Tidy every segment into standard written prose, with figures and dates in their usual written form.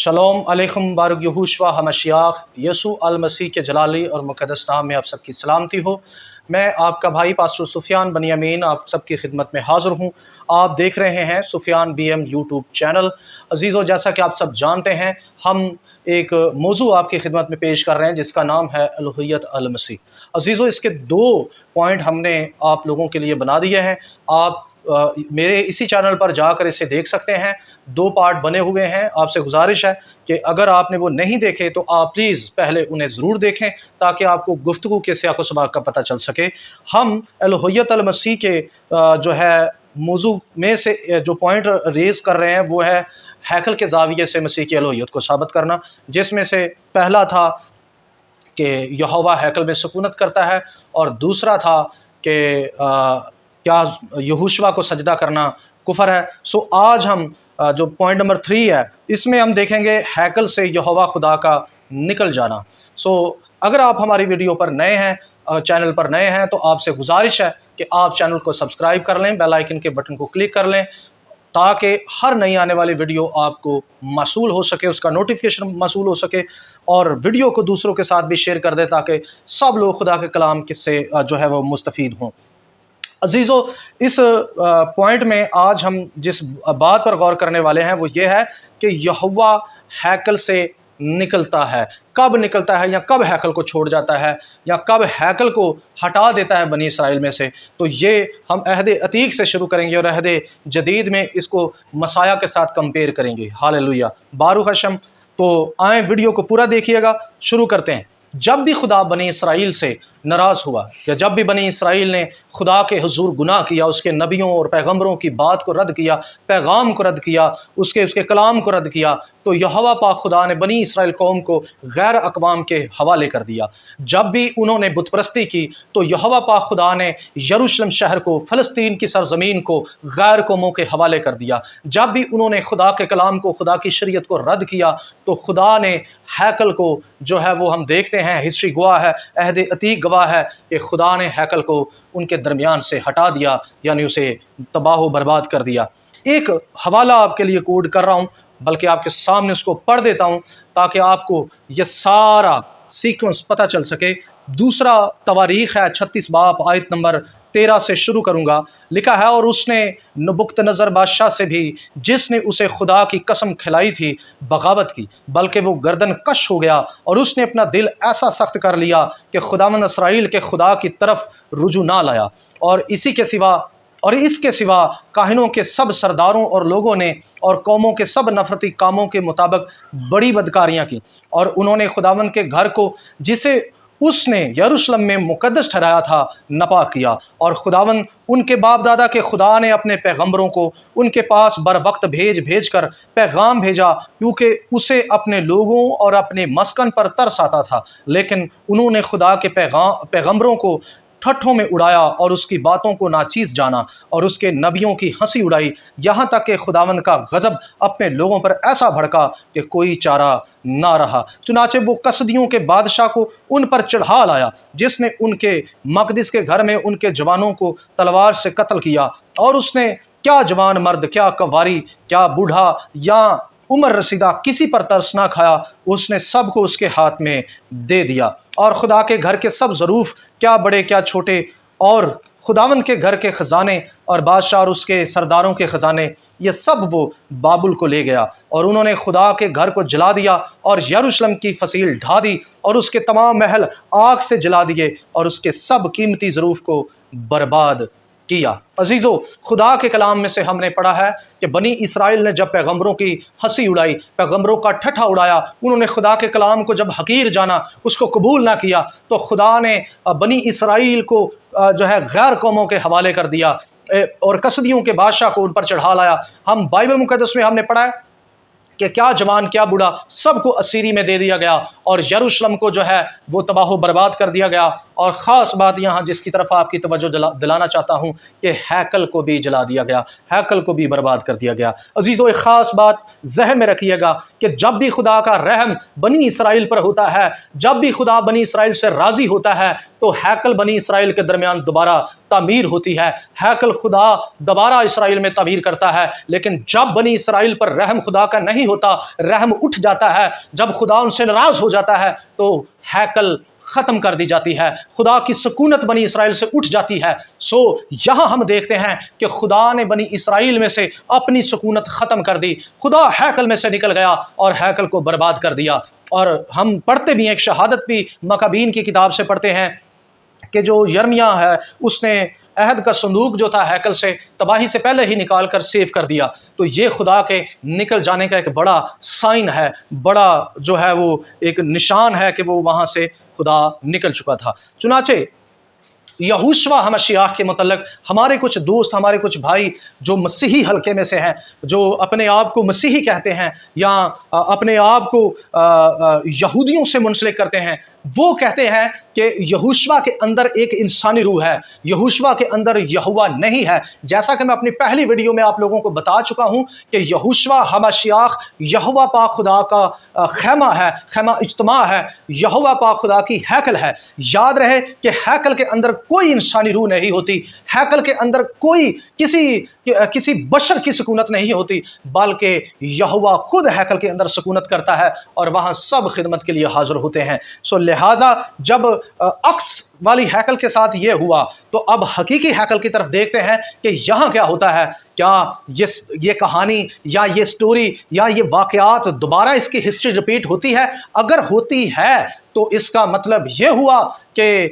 शलोम अलैकुम बारुक यहूशवा हमशियाख यसु अल मसीह के जलाली और मुक़द्दस नाम में आप सबकी सलामती हो। मैं आपका भाई पास्टर सुफियान बनियामीन आप सबकी खिदमत में हाज़िर हूँ। आप देख रहे हैं सुफियान BM यूट्यूब चैनल। अजीज़ों, जैसा कि आप सब जानते हैं, हम एक मौजू आपकी खिदमत में पेश कर रहे हैं जिसका नाम है अलूहियत अल मसीह। अजीज़ों, इसके 2 पॉइंट हमने आप लोगों के लिए बना दिए हैं। आप मेरे इसी चैनल पर जाकर इसे देख सकते हैं। 2 पार्ट बने हुए हैं। आपसे गुजारिश है कि अगर आपने वो नहीं देखे तो आप प्लीज़ पहले उन्हें ज़रूर देखें ताकि आपको गुफ्तगू के सियाक़ो सबाक़ का पता चल सके। हम अलूहियत अल मसीह के जो है मौजू में से जो पॉइंट रेज़ कर रहे हैं वो है हैकल के ज़ाविये से मसीह की अलूहियत को साबित करना, जिसमें से पहला था कि यहोवा हैकल में सुकूनत करता है और दूसरा था कि क्या यहोशुआ को सजदा करना कुफर है। सो आज हम जो पॉइंट नंबर 3 है इसमें हम देखेंगे हैकल से यहोवा खुदा का निकल जाना। सो अगर आप हमारी वीडियो पर नए हैं, चैनल पर नए हैं, तो आपसे गुजारिश है कि आप चैनल को सब्सक्राइब कर लें, बेल आइकन के बटन को क्लिक कर लें ताकि हर नई आने वाली वीडियो आपको मौसूल हो सके, उसका नोटिफिकेशन मौसूल हो सके, और वीडियो को दूसरों के साथ भी शेयर कर दे ताकि सब लोग खुदा के कलाम से जो है वो मुस्तफ़ीद हों। अजीज़ों, इस पॉइंट में आज हम जिस बात पर गौर करने वाले हैं वो ये है कि यहोवा हैकल से निकलता है। कब निकलता है या कब हैकल को छोड़ जाता है या कब हैकल को हटा देता है बनी इसराइल में से, तो ये हम अहद अतीक से शुरू करेंगे और अहद जदीद में इसको मसाया के साथ कंपेयर करेंगे। हालेलुया, बारुक हशम। तो आए वीडियो को पूरा देखिएगा। शुरू करते हैं। जब भी खुदा बनी इसराइल से नाराज़ हुआ या जब भी बनी इसराइल ने खुदा के हुजूर गुनाह किया, उसके नबियों और पैगम्बरों की बात को रद्द किया, पैगाम को रद्द किया, उसके कलाम को रद्द किया, तो यहोवा पाक खुदा ने बनी इसराइल कौम को गैर अक़वाम के हवाले कर दिया। जब भी उन्होंने बुतपरस्ती की तो यहोवा पाक खुदा ने यरूशलेम शहर को, फ़लस्तीन की सरज़मीन को गैर कौमों के हवाले कर दिया। जब भी उन्होंने खुदा के कलाम को, खुदा की शरीयत को रद्द किया तो खुदा ने हैकल को जो है वो हम देखते हैं, हिस्ट्री गवाह है, अहद अतीक गवाह है कि खुदा ने हैकल को उनके दरमियान से हटा दिया, यानी उसे तबाह व बर्बाद कर दिया। एक हवाला आपके लिए कोड कर रहा हूँ, बल्कि आपके सामने उसको पढ़ देता हूँ ताकि आपको ये सारा सीक्वेंस पता चल सके। दूसरा तवारीख है 36 बाब आयत नंबर 13 से शुरू करूँगा। लिखा है, और उसने नबुकतनज़र बादशाह से भी, जिसने उसे खुदा की कसम खिलाई थी, बगावत की, बल्कि वो गर्दन कश हो गया और उसने अपना दिल ऐसा सख्त कर लिया कि खुदावंद इसराइल के खुदा की तरफ रुजू ना लाया। और इसके सिवा काहिनों के सब सरदारों और लोगों ने और कौमों के सब नफरती कामों के मुताबिक बड़ी बदकारियाँ की, और उन्होंने खुदावंद के घर को, जिसे उसने यरूशलेम में मुकद्दस ठहराया था, नपाक किया। और खुदावंद उनके बाप दादा के खुदा ने अपने पैगम्बरों को उनके पास बर वक्त भेज कर पैगाम भेजा, क्योंकि उसे अपने लोगों और अपने मस्कन पर तरस आता था, लेकिन उन्होंने खुदा के पैगम्बरों को ठट्ठों में उड़ाया और उसकी बातों को नाचीज़ जाना और उसके नबियों की हंसी उड़ाई, यहाँ तक कि खुदावंद का गज़ब अपने लोगों पर ऐसा भड़का कि कोई चारा ना रहा। चुनाचे वो कसदियों के बादशाह को उन पर चढ़ा लाया, जिसने उनके मकदिस के घर में उनके जवानों को तलवार से कत्ल किया, और उसने क्या जवान मर्द, क्या कवारी, क्या बूढ़ा या उम्र रसीदा किसी पर तरस ना खाया, उसने सबको उसके हाथ में दे दिया। और खुदा के घर के सब ज़रूफ, क्या बड़े क्या छोटे, और खुदावंद के घर के ख़जाने और बादशाह और उसके सरदारों के ख़जाने, ये सब वो बाबुल को ले गया। और उन्होंने खुदा के घर को जला दिया और यरूशलेम की फसील ढा दी और उसके तमाम महल आग से जला दिए और उसके सब कीमती ज़रूफ को बर्बाद किया। अजीज़ों, खुदा के कलाम में से हमने पढ़ा है कि बनी इसराइल ने जब पैगम्बरों की हंसी उड़ाई, पैगम्बरों का ठट्ठा उड़ाया, उन्होंने खुदा के कलाम को जब हकीर जाना, उसको कबूल ना किया, तो खुदा ने बनी इसराइल को जो है गैर कौमों के हवाले कर दिया और कसदियों के बादशाह को उन पर चढ़ा लाया। हम बाइबल मुक़द्दस में हमने पढ़ा है कि क्या जवान क्या बूढ़ा सबको असीरी में दे दिया गया और यरूशलेम को जो है वो तबाह बर्बाद कर दिया गया। और ख़ास बात यहाँ जिसकी तरफ आपकी तवज्जो दिलाना चाहता हूँ कि हैकल को भी जला दिया गया, हैकल को भी बर्बाद कर दिया गया। अजीज़ों, एक ख़ास बात जहन में रखिएगा कि जब भी खुदा का रहम बनी इसराइल पर होता है, जब भी खुदा बनी इसराइल से राज़ी होता है, तो हैकल बनी इसराइल के दरमियान दोबारा تعمیر ہوتی ہے، ہیکل خدا دوبارہ اسرائیل میں تعمیر کرتا ہے، لیکن جب بنی اسرائیل پر رحم خدا کا نہیں ہوتا، رحم اٹھ جاتا ہے، جب خدا ان سے ناراض ہو جاتا ہے تو ہیکل ختم کر دی جاتی ہے، خدا کی سکونت بنی اسرائیل سے اٹھ جاتی ہے۔ سو یہاں ہم دیکھتے ہیں کہ خدا نے بنی اسرائیل میں سے اپنی سکونت ختم کر دی، خدا ہیکل میں سے نکل گیا اور ہیکل کو برباد کر دیا۔ اور ہم پڑھتے بھی ہیں، ایک شہادت بھی مکابین کی کتاب سے پڑھتے ہیں کہ جو یرمیاہ ہے اس نے عہد کا صندوق جو تھا ہیکل سے تباہی سے پہلے ہی نکال کر سیو کر دیا۔ تو یہ خدا کے نکل جانے کا ایک بڑا سائن ہے، بڑا جو ہے وہ ایک نشان ہے کہ وہ وہاں سے خدا نکل چکا تھا۔ چنانچہ یہوشوا ہمشیاہ کے متعلق ہمارے کچھ دوست، ہمارے کچھ بھائی جو مسیحی حلقے میں سے ہیں، جو اپنے آپ کو مسیحی کہتے ہیں یا اپنے آپ کو یہودیوں سے منسلک کرتے ہیں، وہ کہتے ہیں کہ یہوشوا کے اندر ایک انسانی روح ہے، یہوشوا کے اندر یہوہ نہیں ہے۔ جیسا کہ میں اپنی پہلی ویڈیو میں آپ لوگوں کو بتا چکا ہوں کہ یہوشوا ہمشیاہ یہوہ پاک خدا کا خیمہ ہے، خیمہ اجتماع ہے، یہوہ پاک خدا کی ہیکل ہے۔ یاد رہے کہ ہیکل کے اندر کوئی انسانی روح نہیں ہوتی، ہیکل کے اندر کوئی کسی بشر کی سکونت نہیں ہوتی، بلکہ یہوہ خود ہیکل کے اندر سکونت کرتا ہے اور وہاں سب خدمت کے لیے حاضر ہوتے ہیں۔ سو لہٰذا جب عکس والی ہیکل کے ساتھ یہ ہوا تو اب حقیقی ہیکل کی طرف دیکھتے ہیں کہ یہاں کیا ہوتا ہے۔ کیا یہ کہانی یا یہ سٹوری یا یہ واقعات دوبارہ اس کی ہسٹری ریپیٹ ہوتی ہے؟ اگر ہوتی ہے تو اس کا مطلب یہ ہوا کہ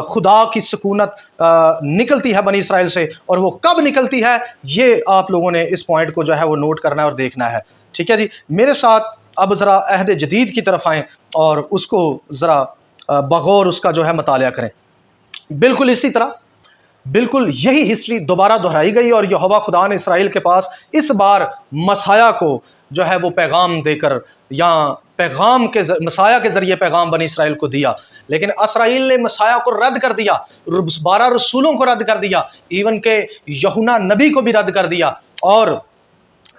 خدا کی سکونت نکلتی ہے بنی اسرائیل سے، اور وہ کب نکلتی ہے یہ آپ لوگوں نے اس پوائنٹ کو جو ہے وہ نوٹ کرنا ہے اور دیکھنا ہے۔ ٹھیک ہے جی، میرے ساتھ اب ذرا عہد جدید کی طرف آئیں اور اس کو ذرا بغور اس کا جو ہے مطالعہ کریں۔ بالکل اسی طرح بالکل یہی ہسٹری دوبارہ دہرائی گئی، اور یہوہ خدا نے اسرائیل کے پاس اس بار مسیح کو جو ہے وہ پیغام دے کر یا مسیح کے ذریعے پیغام بنی اسرائیل کو دیا، لیکن اسرائیل نے مسیح کو رد کر دیا، 12 رسولوں کو رد کر دیا، ایون کہ یوحنا نبی کو بھی رد کر دیا۔ اور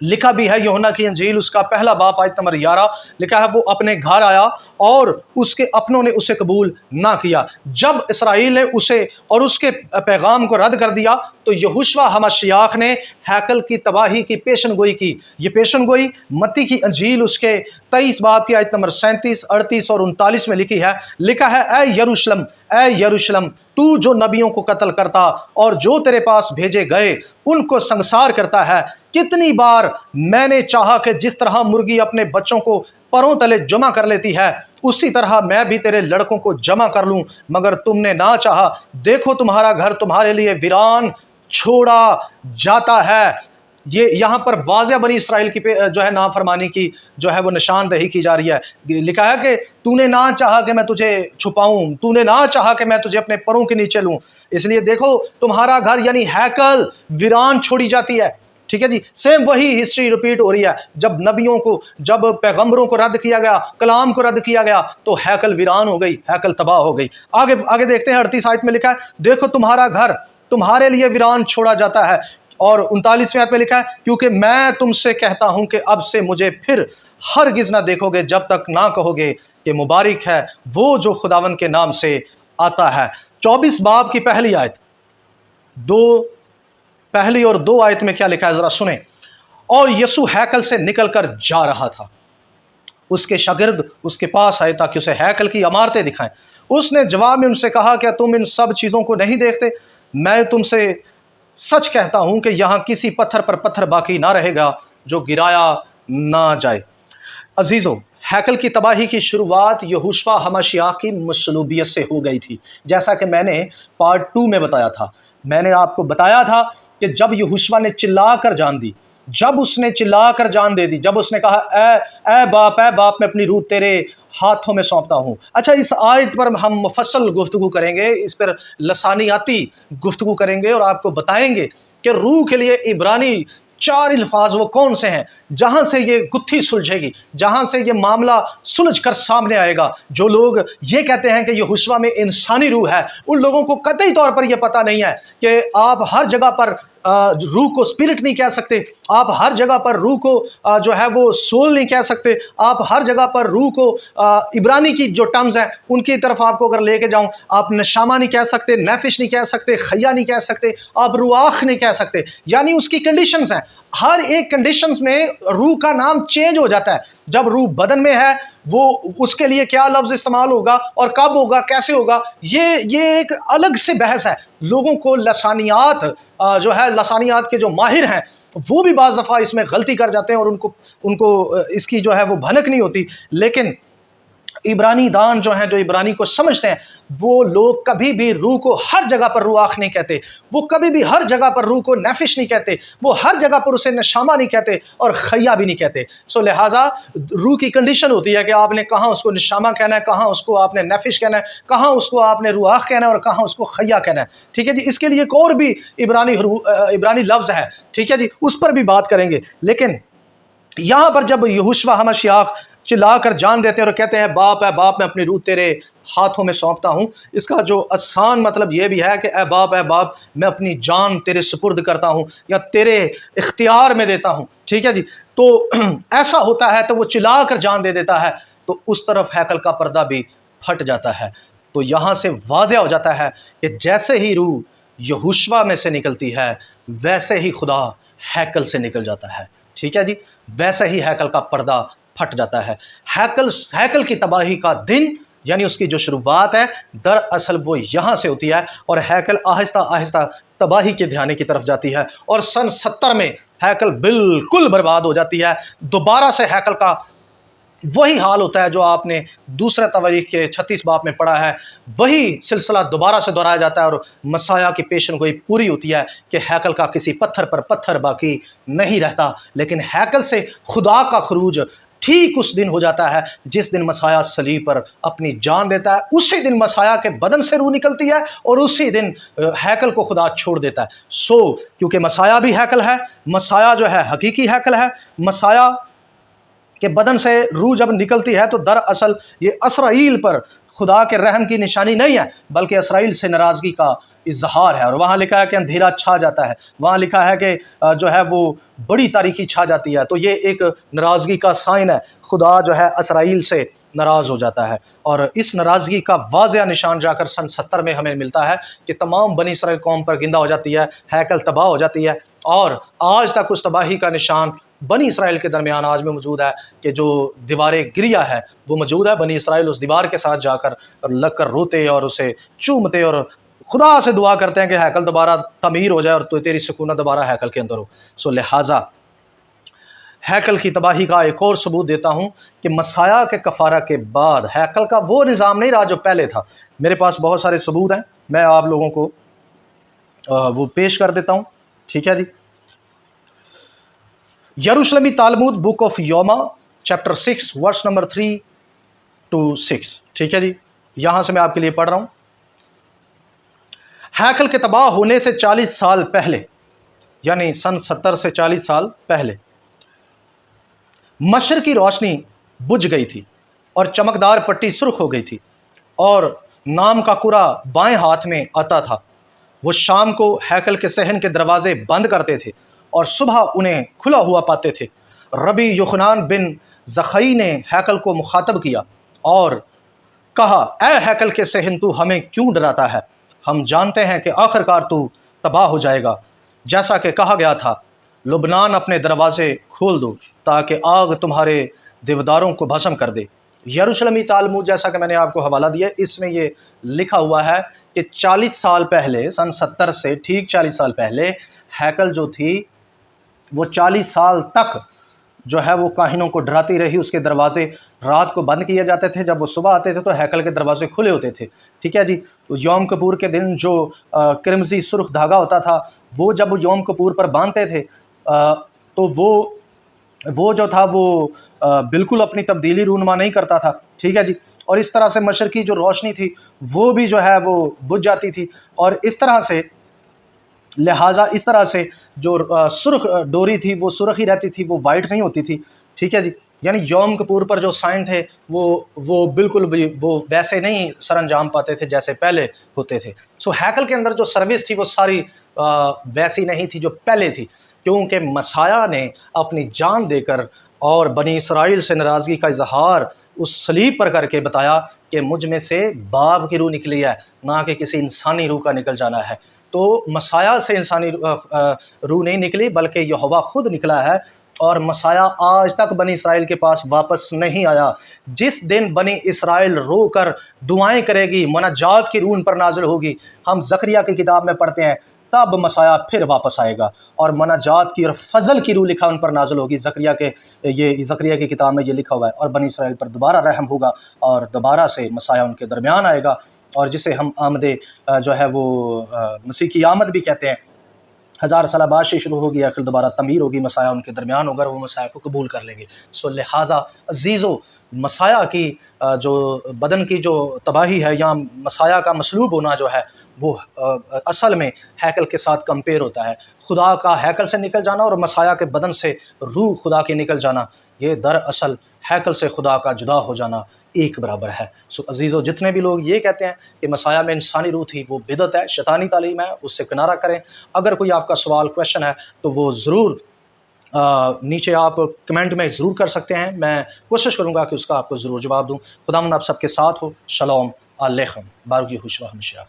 لکھا بھی ہے یوحنا کی انجیل اس کا پہلا باب آیت نمبر 11، لکھا ہے وہ اپنے گھر آیا اور اس کے اپنوں نے اسے قبول نہ کیا۔ جب اسرائیل نے اسے اور اس کے پیغام کو رد کر دیا تو یہوشوا ہمشیاہ نے ہیکل کی تباہی کی پیشن گوئی کی۔ یہ پیشن گوئی متی کی انجیل اس کے 23 باب کی آیت نمبر 37، 38 اور 39 میں لکھی ہے۔ لکھا ہے اے یروشلم، اے یروشلم، تو جو نبیوں کو قتل کرتا اور جو تیرے پاس بھیجے گئے ان کو سنگسار کرتا ہے، کتنی بار میں نے چاہا کہ جس طرح مرغی اپنے بچوں کو پروں تلے جمع کر لیتی ہے اسی طرح میں بھی تیرے لڑکوں کو جمع کر لوں، مگر تم نے نہ چاہا۔ دیکھو تمہارا گھر تمہارے لیے ویران چھوڑا جاتا ہے۔ یہ یہاں پر واضح بنی اسرائیل کی جو ہے نافرمانی کی جو ہے وہ نشاندہی کی جا رہی ہے۔ لکھا ہے کہ تو نے نہ چاہا کہ میں تجھے چھپاؤں، تو نے نہ چاہا کہ میں تجھے اپنے پروں کے نیچے لوں، اس لیے دیکھو تمہارا گھر یعنی ہیکل ویران چھوڑی جاتی ہے۔ ٹھیک ہے جی، سیم وہی ہسٹری ریپیٹ ہو رہی ہے۔ جب نبیوں کو، جب پیغمبروں کو رد کیا گیا، کلام کو رد کیا گیا تو ہیکل ویران ہو گئی، ہیکل تباہ ہو گئی۔ آگے دیکھتے ہیں 38 آیت میں لکھا ہے دیکھو تمہارا گھر تمہارے لیے ویران چھوڑا جاتا ہے، اور 39ویں آیت میں لکھا ہے کیونکہ میں تم سے کہتا ہوں کہ اب سے مجھے پھر ہرگز نہ دیکھو گے جب تک نہ کہو گے کہ مبارک ہے وہ جو خداوند کے نام سے آتا ہے۔ 24 باب کی پہلی آیت، پہلی اور 2 آیت میں کیا لکھا ہے ذرا سنیں۔ اور یسوع ہیکل سے نکل کر جا رہا تھا، اس کے شاگرد اس کے پاس آئے تاکہ اسے ہیکل کی عمارتیں دکھائیں۔ اس نے جواب میں ان سے کہا کیا تم ان سب چیزوں کو نہیں دیکھتے؟ میں تم سے سچ کہتا ہوں کہ یہاں کسی پتھر پر پتھر باقی نہ رہے گا جو گرایا نہ جائے۔ عزیزو، ہیکل کی تباہی کی شروعات یہوشوا ہمشیاہ کی مصلوبیت سے ہو گئی تھی، جیسا کہ میں نے پارٹ 2 میں بتایا تھا۔ میں نے آپ کو بتایا تھا کہ جب یہوشوا نے چلا کر جان دی، جب اس نے چلا کر جان دے دی، جب اس نے کہا اے باپ میں اپنی روح تیرے ہاتھوں میں سونپتا ہوں۔ اچھا، اس آیت پر ہم مفصل گفتگو کریں گے، اس پر لسانیاتی گفتگو کریں گے اور آپ کو بتائیں گے کہ روح کے لیے عبرانی 4 अल्फाज वो कौन से हैं जहां से ये गुत्थी सुलझेगी, जहां से ये मामला सुलझ कर सामने आएगा। जो लोग ये कहते हैं कि यहोशुआ में इंसानी रूह है, उन लोगों को कतई तौर पर यह पता नहीं है कि आप हर जगह पर रूह को स्पिरिट नहीं कह सकते, आप हर जगह पर रूह को जो है वो सोल नहीं कह सकते, आप हर जगह पर रूह को इब्रानी की जो टर्म्स हैं उनकी तरफ आपको अगर लेके जाऊं, आप नशामा नहीं कह सकते, नैफिश नहीं कह सकते, खैया नहीं कह सकते, आप रुआख नहीं कह सकते। यानी उसकी कंडीशंस हैं, हर एक कंडीशंस में रूह का नाम चेंज हो जाता है। जब रूह बदन में है वो उसके लिए क्या लफ्ज़ इस्तेमाल होगा और कब होगा, कैसे होगा, ये एक अलग से बहस है। लोगों को लसानियात जो है, लसानियात के जो माहिर हैं वो भी बाज़ दफ़ा इसमें गलती कर जाते हैं और उनको इसकी जो है वो भनक नहीं होती। लेकिन इब्रानी दान जो हैं, जो इब्रानी को समझते हैं, वो लोग कभी भी रूह को हर जगह पर रुआख नहीं कहते, वो कभी भी हर जगह पर रूह को नैफिश नहीं कहते, वो हर जगह पर उसे नशामा नहीं कहते और खैया भी नहीं कहते। सो लिहाजा रूह की कंडीशन होती है कि आपने कहाँ उसको नशामा कहना है, कहाँ उसको आपने नैफिश कहना है, कहाँ उसको आपने रुआख कहना है और कहाँ उसको खैया कहना है। ठीक है जी, इसके लिए एक और भी इब्रानी लफ्ज़ है, ठीक है जी, उस पर भी बात करेंगे। लेकिन यहाँ पर जब यहोशुआ हमशियाह चिल्ला कर जान देते हैं और कहते हैं बाप है बाप, मैं अपनी रूह तेरे हाथों में सौंपता हूँ, इसका जो आसान मतलब ये भी है कि ए बाप, मैं अपनी जान तेरे सुपुर्द करता हूँ या तेरे इख्तियार में देता हूँ। ठीक है जी, तो ऐसा होता है तो वो चिल्ला कर जान दे देता है, तो उस तरफ हैकल का पर्दा भी फट जाता है। तो यहाँ से वाज़ेह हो जाता है कि जैसे ही रूह यहोशुआ में से निकलती है वैसे ही खुदा हैकल से निकल जाता है। ठीक है जी, वैसे ही हैकल का पर्दा फट जाता है। हैकल की तबाही का दिन यानी उसकी जो शुरुआत है दरअसल वो यहाँ से होती है और हैकल आहिस्ता आहिस्ता तबाही के ध्यान की तरफ जाती है और सन 70 में हैकल बिल्कुल बर्बाद हो जाती है। दोबारा से हैकल का वही हाल होता है जो आपने दूसरे तवारीख के 36 बाब में पढ़ा है, वही सिलसिला दोबारा से दोहराया जाता है और मसाया की पेशन गोई पूरी होती है कि हैकल का किसी पत्थर पर पत्थर बाकी नहीं रहता। लेकिन हैकल से खुदा का खरूज ठीक उस दिन हो जाता है जिस दिन मसाया सलीब पर अपनी जान देता है, उसी दिन मसाया के बदन से रूह निकलती है और उसी दिन हैकल को खुदा छोड़ देता है। क्योंकि मसाया भी हैकल है, मसाया जो है हकीकी हैकल है, मसाया के बदन से रूह जब निकलती है तो दरअसल ये इसराइल पर खुदा के रहम की निशानी नहीं है बल्कि इसराइल से नाराज़गी का इजहार है। और वहाँ लिखा है कि अंधेरा छा जाता है, वहाँ लिखा है कि जो है वो बड़ी तारीकी छा जाती है। तो ये एक नाराज़गी का साइन है, खुदा जो है इसराइल से नाराज़ हो जाता है। और इस नाराज़गी का वाज़ेह निशान जाकर सन 70 में हमें मिलता है कि तमाम बनी इसराइल कौम पर गिंदा हो जाती है, हैकल तबाह हो जाती है। और आज तक उस तबाही का निशान बनी इसराइल के दरमियान आज में मौजूद है कि जो दीवार गिरिया है वो मौजूद है। बनी इसराइल उस दीवार के साथ जाकर लग कर रोते और उसे चूमते और खुदा से दुआ करते हैं कि हैकल दोबारा तमीर हो जाए और तो तेरी सुकूनत दोबारा हैकल के अंदर हो। सो लिहाजा हैकल की तबाही का एक और सबूत देता हूँ कि मसाया के कफ़ारा के बाद हैकल का वो निज़ाम नहीं रहा जो पहले था। मेरे पास बहुत सारे सबूत हैं, मैं आप लोगों को वो पेश कर देता हूँ। ठीक है जी, Yerushalmi Talmud book of Yoma chapter 6 verse number 3 to 6। ठीक है जी, यहाँ से मैं आपके लिए पढ़ रहा हूँ। हैकल के तबाह होने से 40 साल पहले यानी सन 70 से 40 साल पहले मशर की रोशनी बुझ गई थी और चमकदार पट्टी सुर्ख हो गई थी और नाम का कुरा बाएं हाथ में आता था। वो शाम को हैकल के सहन के दरवाजे बंद करते थे और सुबह उन्हें खुला हुआ पाते थे। रबी यूखनान बिन ज़खई ने हैकल को मुखातब किया और कहा, ए हैकल के सहन, तू हमें क्यों डराता है? हम जानते हैं कि आखिरकार तू तबाह हो जाएगा, जैसा कि कहा गया था। लुबनान अपने दरवाजे खोल दो ताकि आग तुम्हारे देवदारों को भस्म कर दे। यरूशलेमी तालमुद, जैसा कि मैंने आपको हवाला दिया, इसमें ये लिखा हुआ है कि 40 साल पहले, सन 70 से ठीक 40 साल पहले हैकल जो थी वो 40 साल तक जो है वो काहिनों को डराती रही। उसके दरवाजे रात को बंद किए जाते थे, जब वो सुबह आते थे तो हैकल के दरवाजे खुले होते थे। ठीक है जी, तो यौम कपूर के दिन जो क्रिमजी सुर्ख धागा होता था वो जब यौम कपूर पर बांधते थे तो वो जो था वो बिल्कुल अपनी तब्दीली रूनमा नहीं करता था। ठीक है जी, और इस तरह से मशर की जो रोशनी थी वो भी जो है वो बुझ जाती थी। और इस तरह से لہٰذا اس طرح سے جو سرخ ڈوری تھی وہ سرخ ہی رہتی تھی، وہ وائٹ نہیں ہوتی تھی، ٹھیک ہے جی. یعنی یوم کپور پر جو سائن تھے وہ بالکل بھی وہ ویسے نہیں سر انجام پاتے تھے جیسے پہلے ہوتے تھے. سو ہیکل کے اندر جو سروس تھی وہ ساری ویسی نہیں تھی جو پہلے تھی، کیونکہ مسیح نے اپنی جان دے کر اور بنی اسرائیل سے ناراضگی کا اظہار اس صلیب پر کر کے بتایا کہ مجھ میں سے باپ کی روح نکلی ہے، نہ کہ کسی انسانی روح کا نکل جانا ہے. تو مسیح سے انسانی روح نہیں نکلی بلکہ یہوہ خود نکلا ہے، اور مسیح آج تک بنی اسرائیل کے پاس واپس نہیں آیا. جس دن بنی اسرائیل رو کر دعائیں کرے گی، مناجات کی روح ان پر نازل ہوگی، ہم زکریا کی کتاب میں پڑھتے ہیں، تب مسیح پھر واپس آئے گا اور مناجات کی اور فضل کی روح لکھا ان پر نازل ہوگی. زکریا کی کتاب میں یہ لکھا ہوا ہے، اور بنی اسرائیل پر دوبارہ رحم ہوگا اور دوبارہ سے مسیح ان کے درمیان آئے گا، اور جسے ہم آمد جو ہے وہ مسیح کی آمد بھی کہتے ہیں. 1000 سالہ بادشاہی شروع ہوگی، آخر دوبارہ تعمیر ہوگی، مسیح ان کے درمیان ہوگا اور وہ مسیح کو قبول کر لیں گے. سو لہٰذا عزیزو، مسیح کی جو بدن کی جو تباہی ہے یا مسیح کا مصلوب ہونا جو ہے وہ اصل میں ہیکل کے ساتھ کمپیئر ہوتا ہے. خدا کا ہیکل سے نکل جانا اور مسیح کے بدن سے روح خدا کی نکل جانا، یہ دراصل ہیکل سے خدا کا جدا ہو جانا ایک برابر ہے. سو عزیزو، جتنے بھی لوگ یہ کہتے ہیں کہ مسیح میں انسانی روح تھی، وہ بدعت ہے، شیطانی تعلیم ہے، اس سے کنارہ کریں. اگر کوئی آپ کا سوال کویشچن ہے تو وہ ضرور نیچے آپ کمنٹ میں ضرور کر سکتے ہیں، میں کوشش کروں گا کہ اس کا آپ کو ضرور جواب دوں. خداوند آپ سب کے ساتھ ہو. شلوم علیکم. بارگی ہوشوا ہمشیہ.